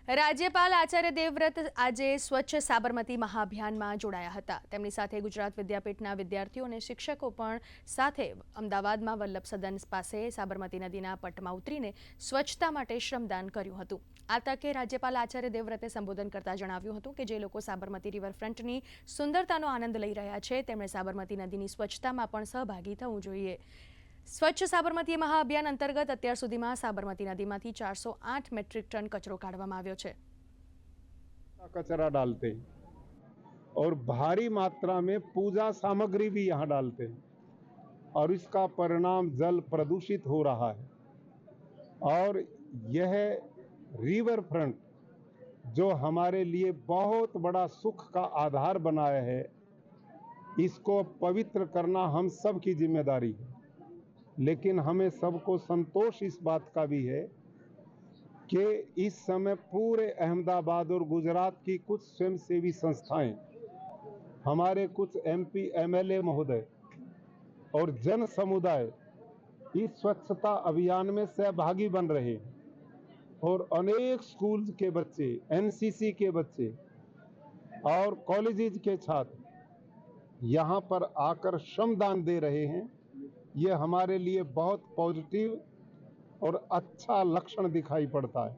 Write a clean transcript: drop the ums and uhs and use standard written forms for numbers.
રાજ્યપાલ આચાર્ય દેવવ્રત આજે સ્વચ્છ સાબરમતી મહાઅભિયાનમાં જોડાયા હતા। તેમની સાથે ગુજરાત વિદ્યાપીઠના વિદ્યાર્થીઓ અને શિક્ષકો પણ સાથે અમદાવાદમાં વલ્લભ સદન પાસે સાબરમતી નદીના પટમાં ઉતરીને સ્વચ્છતા માટે શ્રમદાન કર્યું હતું। આ તકે રાજ્યપાલ આચાર્ય દેવવ્રતે સંબોધન કરતા જણાવ્યું હતું કે જે લોકો સાબરમતી રિવરફ્રન્ટની સુંદરતાનો આનંદ લઈ રહ્યા છે તેમણે સાબરમતી નદીની સ્વચ્છતામાં પણ સહભાગી થવું જોઈએ। स्वच्छ साबरमती महाअभियान अंतर्गत अत्यार सुधीमां साबरमती नदीमांथी 408 मेट्रिक टन कचरो काढवामां आव्यो छे। कचरा डालते हैं और भारी मात्रा में पूजा सामग्री भी यहाँ डालते हैं और इसका परिणाम जल प्रदूषित हो रहा है। और यह रिवर फ्रंट जो हमारे लिए बहुत बड़ा सुख का आधार बनाया है, इसको पवित्र करना हम सब की जिम्मेदारी है। लेकिन हमें सबको संतोष इस बात का भी है कि इस समय पूरे अहमदाबाद और गुजरात की कुछ स्वयंसेवी संस्थाएं, हमारे कुछ एमपी एमएलए महोदय और जन समुदाय इस स्वच्छता अभियान में सहभागी बन रहे हैं और अनेक स्कूल के बच्चे, एनसीसी के बच्चे और कॉलेजेस के छात्र यहाँ पर आकर श्रमदान दे रहे हैं। ये हमारे लिए बहुत पॉजिटिव और अच्छा लक्षण दिखाई पड़ता है।